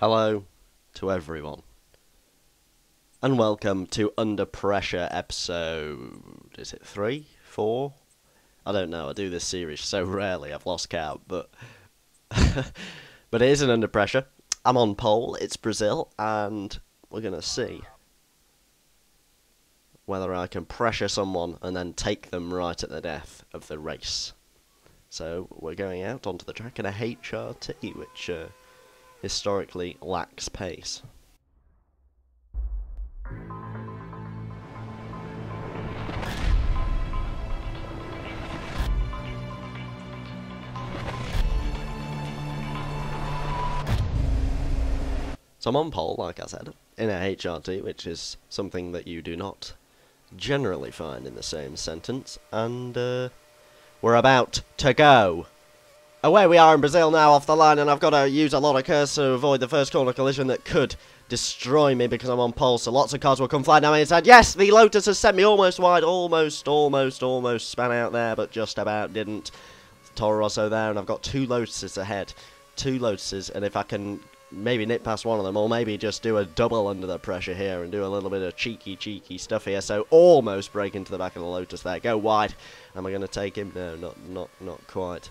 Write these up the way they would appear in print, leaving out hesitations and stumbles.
Hello to everyone, and welcome to Under Pressure episode, is it 3? 4? I don't know, I do this series so rarely, I've lost count, but but it isn't Under Pressure. I'm on pole, it's Brazil, and we're going to see whether I can pressure someone and then take them right at the death of the race. So we're going out onto the track in a HRT, which historically lacks pace. So I'm on pole, like I said, in a HRT, which is something that you do not generally find in the same sentence, and we're about to go. Away we are in Brazil now, off the line, and I've got to use a lot of curse to avoid the first corner collision that could destroy me because I'm on pole, so lots of cars will come flying down my inside. Yes, the Lotus has sent me almost wide, almost span out there, but just about didn't. Toro Rosso there, and I've got two Lotuses ahead. Two Lotuses, and if I can maybe nip past one of them, or maybe just do a double under the pressure here and do a little bit of cheeky stuff here, so almost break into the back of the Lotus there. Go wide. Am I going to take him? No, not quite.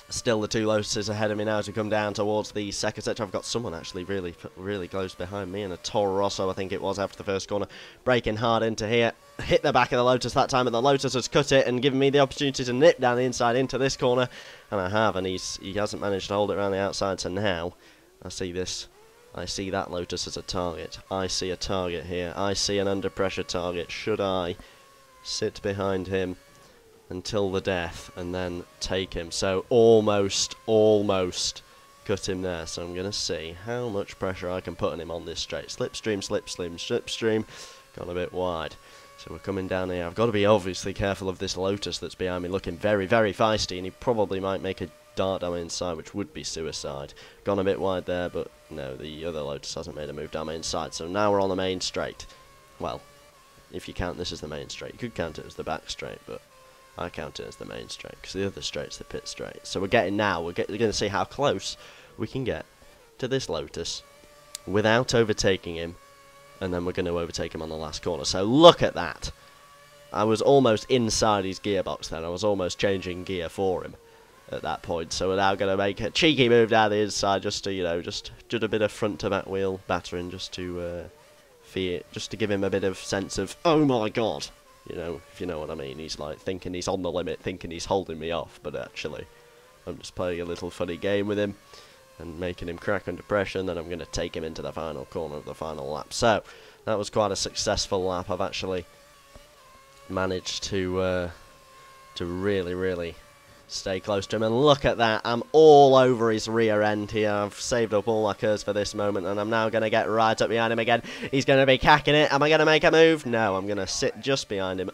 Still the two Lotuses ahead of me now as we come down towards the second sector. I've got someone actually really close behind me, and a Toro Rosso I think it was after the first corner, breaking hard into here. Hit the back of the Lotus that time, and the Lotus has cut it and given me the opportunity to nip down the inside into this corner, and I have, and he hasn't managed to hold it around the outside, so now I see this. I see that Lotus as a target. I see a target here. I see an under pressure target. Should I sit behind him until the death and then take him? So almost cut him there. So I'm going to see how much pressure I can put on him on this straight. Slipstream. Gone a bit wide. So we're coming down here. I've got to be obviously careful of this Lotus that's behind me, looking very feisty, and he probably might make a dart down inside, which would be suicide. Gone a bit wide there, but no, the other Lotus hasn't made a move down my inside. So now we're on the main straight. Well, if you count this as the main straight, you could count it as the back straight, but I count it as the main straight because the other straight's the pit straight. So we're going to see how close we can get to this Lotus without overtaking him, and then we're going to overtake him on the last corner. So look at that. I was almost inside his gearbox then. I was almost changing gear for him at that point. So we're now going to make a cheeky move down the inside, just to, just a bit of front to back wheel battering, just to give him a bit of sense of, oh my god. If you know what I mean. He's like thinking he's on the limit, thinking he's holding me off, but actually I'm just playing a little funny game with him and making him crack under pressure, and then I'm going to take him into the final corner of the final lap. So that was quite a successful lap. I've actually managed to really stay close to him, and look at that, I'm all over his rear end here. I've saved up all my curves for this moment, and I'm now going to get right up behind him again. He's going to be cacking it. Am I going to make a move? No, I'm going to sit just behind him,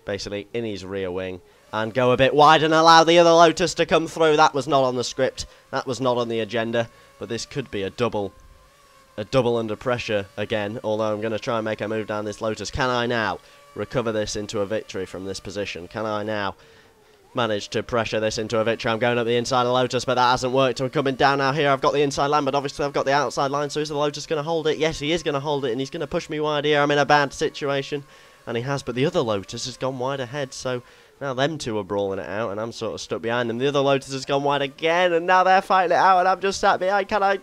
basically in his rear wing, and go a bit wide and allow the other Lotus to come through. That was not on the script, that was not on the agenda, but this could be a double under pressure again, although I'm going to try and make a move down this Lotus. Can I now recover this into a victory from this position? Can I now managed to pressure this into a victory? I'm going up the inside of Lotus, but that hasn't worked. I'm coming down now here. I've got the inside line, but obviously I've got the outside line, so is the Lotus going to hold it? Yes, he is going to hold it, and he's going to push me wide here. I'm in a bad situation, and he has, but the other Lotus has gone wide ahead, so now them two are brawling it out, and I'm sort of stuck behind them. The other Lotus has gone wide again, and now they're fighting it out, and I'm just sat behind. Can I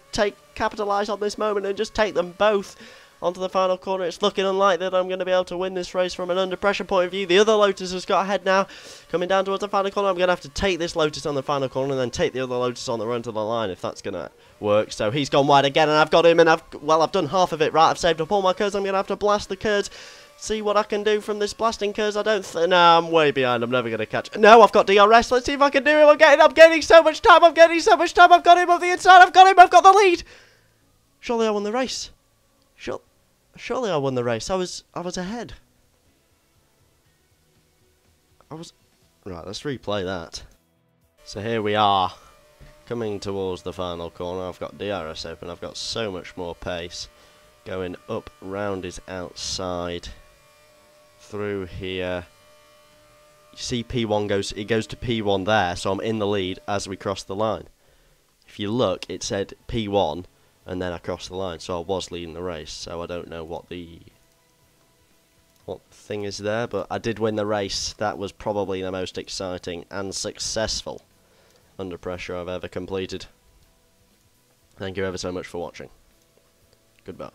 capitalise on this moment and just take them both onto the final corner? It's looking unlikely that I'm going to be able to win this race from an under pressure point of view. The other Lotus has got ahead now, coming down towards the final corner. I'm going to have to take this Lotus on the final corner and then take the other Lotus on the run to the line if that's going to work. So he's gone wide again, and I've got him, and I've done half of it right. I've saved up all my curves. I'm going to have to blast the curves. See what I can do from this blasting curves. No, I'm way behind. I'm never going to catch. No, I've got DRS. Let's see if I can do it. I'm getting so much time. I've got him up the inside. I've got the lead. Surely I won the race. Surely I won the race. I was ahead. Right, let's replay that. So here we are, coming towards the final corner. I've got DRS open. I've got so much more pace. Going up round his outside, through here. You see P1 goes to P1 there, so I'm in the lead as we cross the line. If you look, it said P1 and then I crossed the line, so I was leading the race. So I don't know what the thing is there, but I did win the race. That was probably the most exciting and successful under pressure I've ever completed. Thank you ever so much for watching. Goodbye.